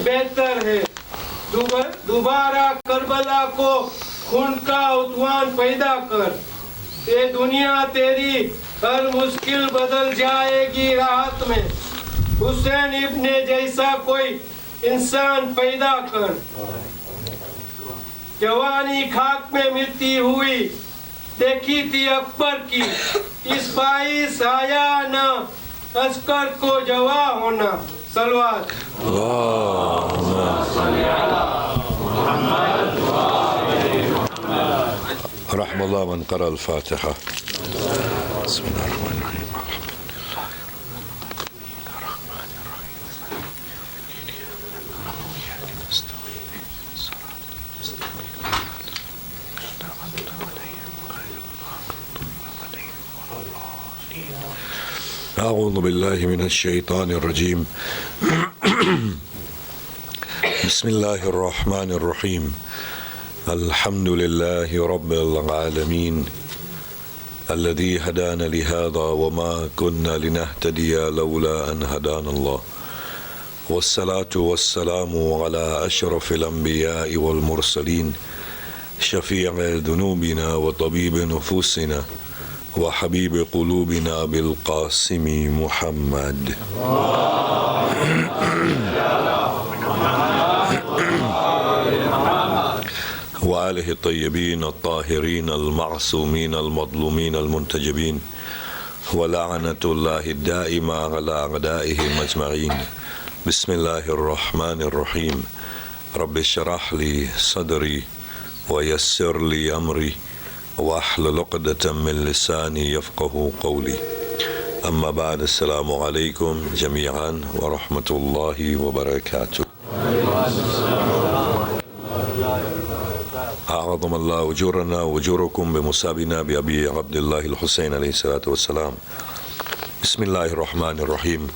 बेहतर है। दोबारा करबला को खून का उद्वान पैदा कर। ये दुनिया तेरी हर मुश्किल बदल जाएगी राहत में। हुसैन इब्ने जैसा कोई इंसान पैदा कर। जवानी खाक में मिलती हुई देखी थी अकबर की, इस बाईस आया ना अस्कर को जवा होना। सलवात। रहमल्लाह मन क़रा अल-फ़ातिहा। أعوذ بالله من الشيطان الرجيم. بسم الله الرحمن الرحيم. الحمد لله رب العالمين الذي هدانا لهذا وما كنا لنهتدي لولا أن هدانا الله، والصلاة والسلام على أشرف الأنبياء والمرسلين شفيع ذنوبنا وطبيب نفوسنا وحبيب قلوبنا بالقاسم محمد وآله الطيبين الطاهرين المعصومين المظلومين المنتجبين، ولعنة الله الدائمة على أعدائهم أجمعين. بسم الله الرحمن الرحيم. رب اشرح لي صدري ويسر لي أمري واحلل عقدة من لساني يفقه قولي. أما بعد، السلام عليكم جميعا ورحمة الله وبركاته. أعظم الله أجورنا وأجوركم بمصابنا بأبي عبد الله الحسين عليه الصلاة والسلام. بسم الله الرحمن الرحيم.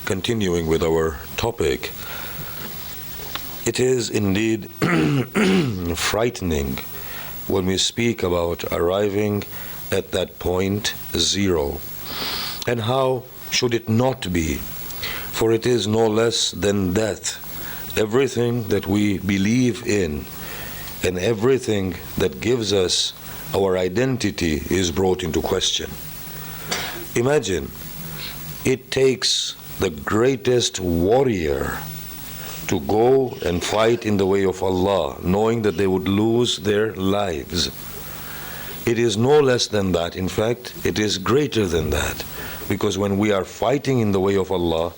Continuing with our topic, it is indeed frightening when we speak about arriving at that point zero. And how should it not be? For it is no less than death. Everything that we believe in and everything that gives us our identity is brought into question. Imagine, it takes the greatest warrior to go and fight in the way of Allah, knowing that they would lose their lives. It is no less than that. In fact, it is greater than that. Because when we are fighting in the way of Allah,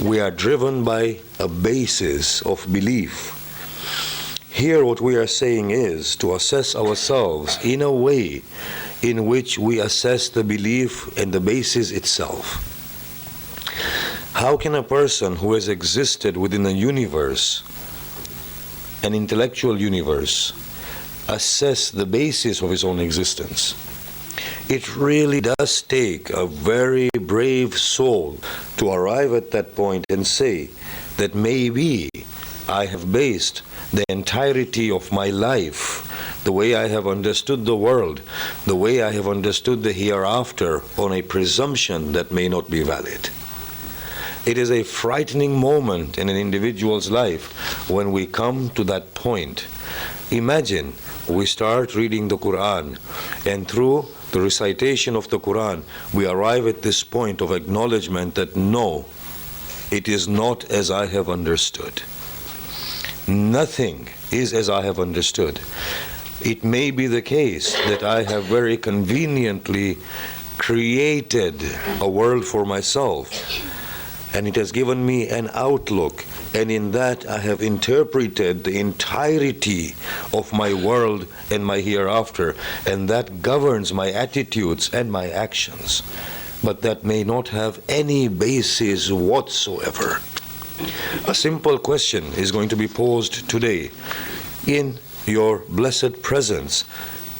we are driven by a basis of belief. Here what we are saying is to assess ourselves in a way in which we assess the belief and the basis itself. How can a person who has existed within a universe, an intellectual universe, assess the basis of his own existence? It really does take a very brave soul to arrive at that point and say that maybe I have based the entirety of my life, the way I have understood the world, the way I have understood the hereafter, on a presumption that may not be valid. It is a frightening moment in an individual's life when we come to that point. Imagine we start reading the Quran, and through the recitation of the Quran, we arrive at this point of acknowledgement that no, it is not as I have understood. Nothing is as I have understood. It may be the case that I have very conveniently created a world for myself, and it has given me an outlook, and in that I have interpreted the entirety of my world and my hereafter, and that governs my attitudes and my actions. But that may not have any basis whatsoever. A simple question is going to be posed today in your blessed presence.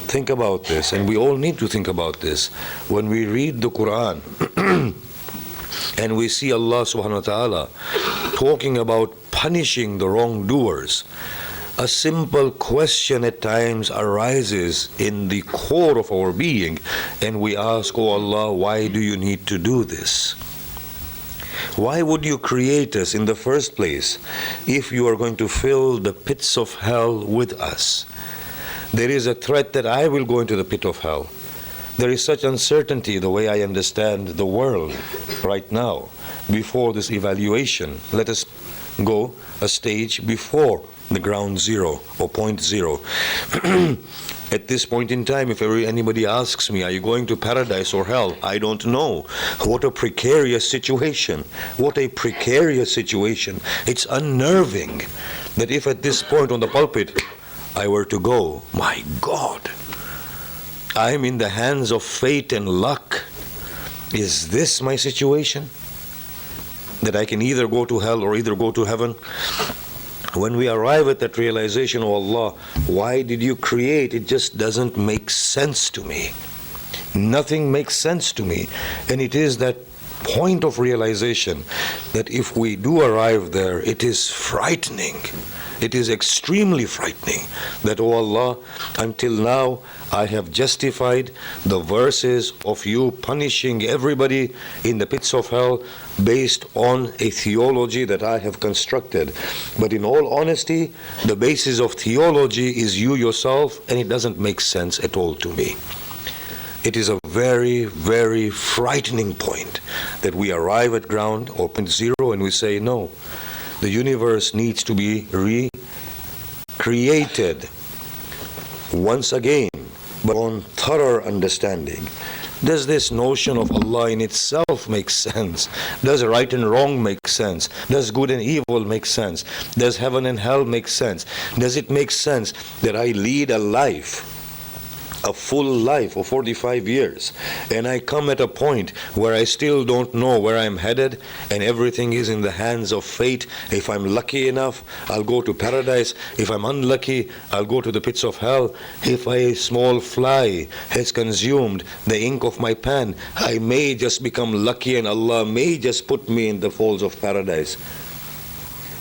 Think about this, and we all need to think about this. When we read the Quran and we see Allah subhanahu wa ta'ala talking about punishing the wrongdoers, a simple question at times arises in the core of our being, and we ask, oh Allah, why do you need to do this? Why would you create us in the first place if you are going to fill the pits of hell with us? There is a threat that I will go into the pit of hell. There is such uncertainty the way I understand the world right now. Before this evaluation, let us go a stage before the ground zero or point zero. At this point in time, if anybody asks me, are you going to paradise or hell? I don't know. What a precarious situation. What a precarious situation. It's unnerving that if at this point on the pulpit I were to go, my God, I'm in the hands of fate and luck. Is this my situation? That I can either go to hell or either go to heaven? When we arrive at that realization, oh Allah, why did you create? It just doesn't make sense to me. Nothing makes sense to me. And it is that point of realization that if we do arrive there, it is frightening. It is extremely frightening that, oh Allah, until now I have justified the verses of you punishing everybody in the pits of hell based on a theology that I have constructed. But in all honesty, the basis of theology is you yourself, and it doesn't make sense at all to me. It is a very, very frightening point that we arrive at ground or point zero and we say, no, the universe needs to be recreated once again, but on thorough understanding. Does this notion of Allah in itself make sense? Does right and wrong make sense? Does good and evil make sense? Does heaven and hell make sense? Does it make sense that I lead a life, a full life of 45 years, and I come at a point where I still don't know where I'm headed, and everything is in the hands of fate? If I'm lucky enough, I'll go to paradise. If I'm unlucky, I'll go to the pits of hell. If a small fly has consumed the ink of my pen, I may just become lucky and Allah may just put me in the folds of paradise.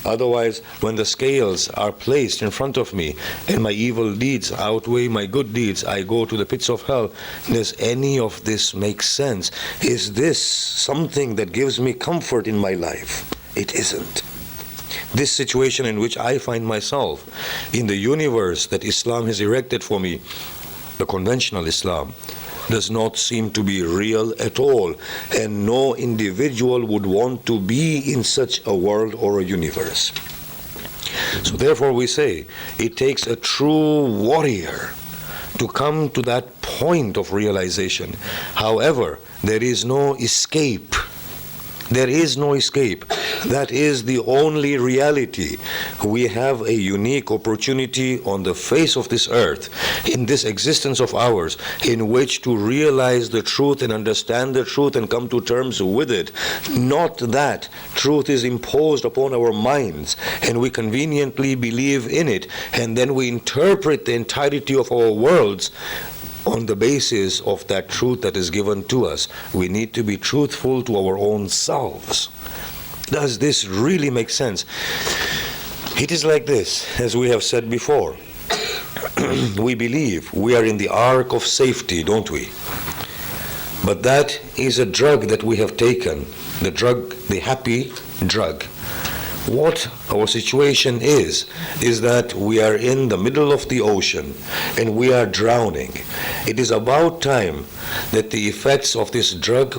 Otherwise, when the scales are placed in front of me and my evil deeds outweigh my good deeds, I go to the pits of hell. Does any of this make sense? Is this something that gives me comfort in my life? It isn't. This situation in which I find myself, in the universe that Islam has erected for me, the conventional Islam, does not seem to be real at all, and no individual would want to be in such a world or a universe. So therefore we say, it takes a true warrior to come to that point of realization. However, there is no escape. There is no escape. That is the only reality. We have a unique opportunity on the face of this earth, in this existence of ours, in which to realize the truth and understand the truth and come to terms with it. Not that truth is imposed upon our minds and we conveniently believe in it, and then we interpret the entirety of our worlds on the basis of that truth that is given to us. We need to be truthful to our own selves. Does this really make sense? It is like this, as we have said before. We believe we are in the ark of safety, don't we? But that is a drug that we have taken, the drug, the happy drug. What our situation is that we are in the middle of the ocean and we are drowning. It is about time that the effects of this drug